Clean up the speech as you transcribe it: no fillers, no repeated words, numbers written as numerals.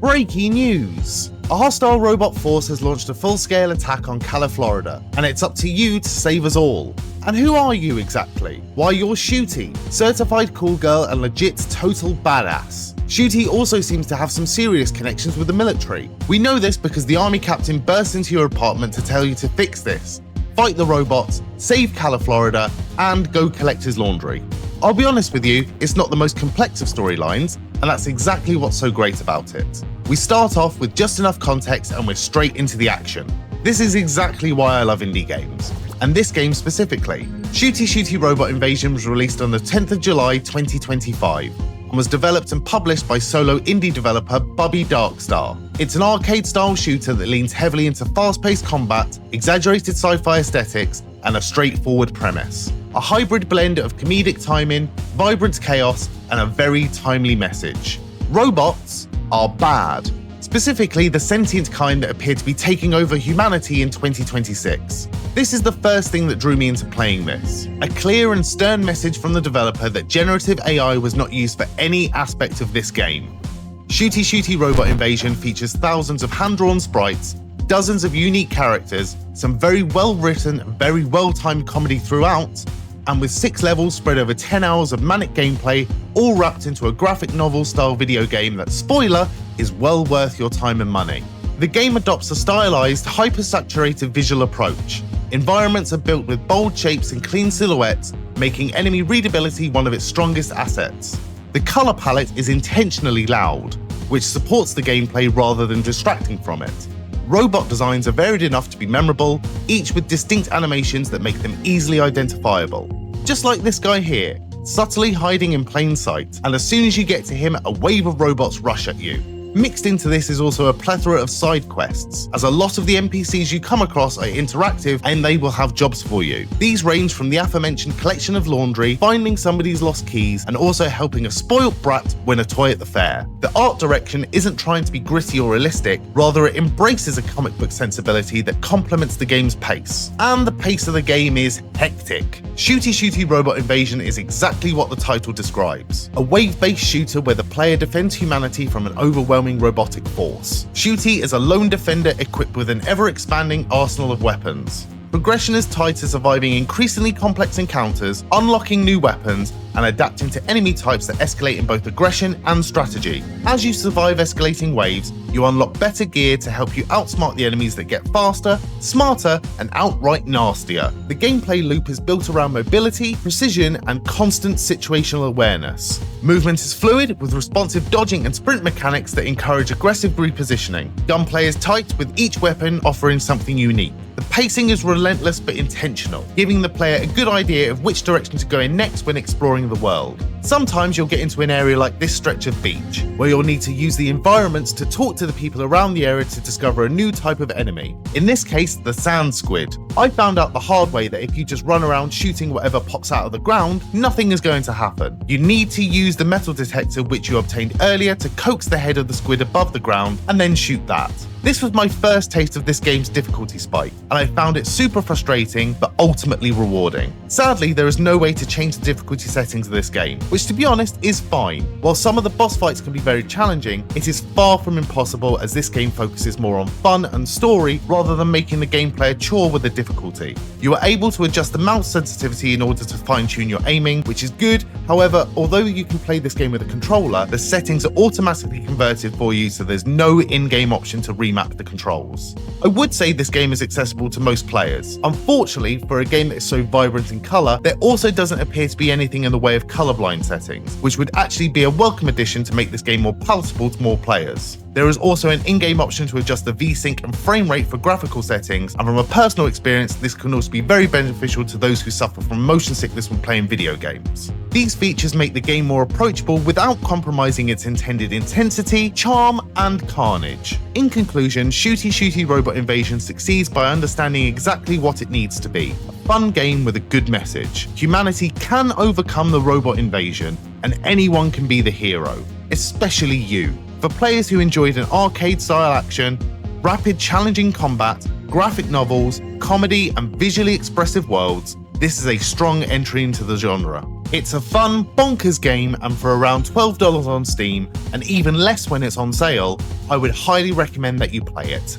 Breaking news! A hostile robot force has launched a full-scale attack on CaliFlorida, and it's up to you to save us all. And who are you exactly? Why, you're Shooty, certified cool girl and legit total badass. Shooty also seems to have some serious connections with the military. We know this because the army captain burst into your apartment to tell you to fix this, fight the robots, save CaliFlorida, and go collect his laundry. I'll be honest with you, it's not the most complex of storylines, and that's exactly what's so great about it. We start off with just enough context and we're straight into the action. This is exactly why I love indie games, and this game specifically. Shooty Shooty Robot Invasion was released on the 10th of July 2025 and was developed and published by solo indie developer Bubby Darkstar. It's an arcade-style shooter that leans heavily into fast-paced combat, exaggerated sci-fi aesthetics, and a straightforward premise. A hybrid blend of comedic timing, vibrant chaos, and a very timely message. Robots are bad. Specifically, the sentient kind that appear to be taking over humanity in 2026. This is the first thing that drew me into playing this. A clear and stern message from the developer that generative AI was not used for any aspect of this game. Shooty Shooty Robot Invasion features thousands of hand-drawn sprites, dozens of unique characters, some very well-written, very well-timed comedy throughout, and with 6 levels spread over 10 hours of manic gameplay, all wrapped into a graphic novel-style video game that, spoiler, is well worth your time and money. The game adopts a stylized, hyper-saturated visual approach. Environments are built with bold shapes and clean silhouettes, making enemy readability one of its strongest assets. The color palette is intentionally loud, which supports the gameplay rather than distracting from it. Robot designs are varied enough to be memorable, each with distinct animations that make them easily identifiable. Just like this guy here, subtly hiding in plain sight, and as soon as you get to him, a wave of robots rush at you. Mixed into this is also a plethora of side quests, as a lot of the NPCs you come across are interactive and they will have jobs for you. These range from the aforementioned collection of laundry, finding somebody's lost keys, and also helping a spoilt brat win a toy at the fair. The art direction isn't trying to be gritty or realistic, rather it embraces a comic book sensibility that complements the game's pace. And the pace of the game is hectic. Shooty Shooty Robot Invasion is exactly what the title describes. A wave-based shooter where the player defends humanity from an overwhelming robotic force. Shooty is a lone defender equipped with an ever-expanding arsenal of weapons. Progression is tied to surviving increasingly complex encounters, unlocking new weapons, and adapting to enemy types that escalate in both aggression and strategy. As you survive escalating waves, you unlock better gear to help you outsmart the enemies that get faster, smarter, and outright nastier. The gameplay loop is built around mobility, precision, and constant situational awareness. Movement is fluid, with responsive dodging and sprint mechanics that encourage aggressive repositioning. Gunplay is tight, with each weapon offering something unique. The pacing is relentless but intentional, giving the player a good idea of which direction to go in next when exploring the world. Sometimes you'll get into an area like this stretch of beach, where you'll need to use the environments to talk to the people around the area to discover a new type of enemy. In this case, the sand squid. I found out the hard way that if you just run around shooting whatever pops out of the ground, nothing is going to happen. You need to use the metal detector which you obtained earlier to coax the head of the squid above the ground and then shoot that. This was my first taste of this game's difficulty spike, and I found it super frustrating, but ultimately rewarding. Sadly, there is no way to change the difficulty settings of this game, which to be honest is fine. While some of the boss fights can be very challenging, it is far from impossible as this game focuses more on fun and story rather than making the gameplay a chore with the difficulty. You are able to adjust the mouse sensitivity in order to fine-tune your aiming, which is good. However, although you can play this game with a controller, the settings are automatically converted for you, so there's no in-game option to remap the controls. I would say this game is accessible to most players. Unfortunately, for a game that is so vibrant in colour, there also doesn't appear to be anything in the way of colourblind settings, which would actually be a welcome addition to make this game more palatable to more players. There is also an in-game option to adjust the VSync and frame rate for graphical settings, and from a personal experience, this can also be very beneficial to those who suffer from motion sickness when playing video games. These features make the game more approachable without compromising its intended intensity, charm, and carnage. In conclusion, Shooty Shooty Robot Invasion succeeds by understanding exactly what it needs to be. A fun game with a good message. Humanity can overcome the robot invasion, and anyone can be the hero, especially you. For players who enjoyed an arcade-style action, rapid, challenging combat, graphic novels, comedy, and visually expressive worlds, this is a strong entry into the genre. It's a fun, bonkers game, and for around $12 on Steam, and even less when it's on sale, I would highly recommend that you play it.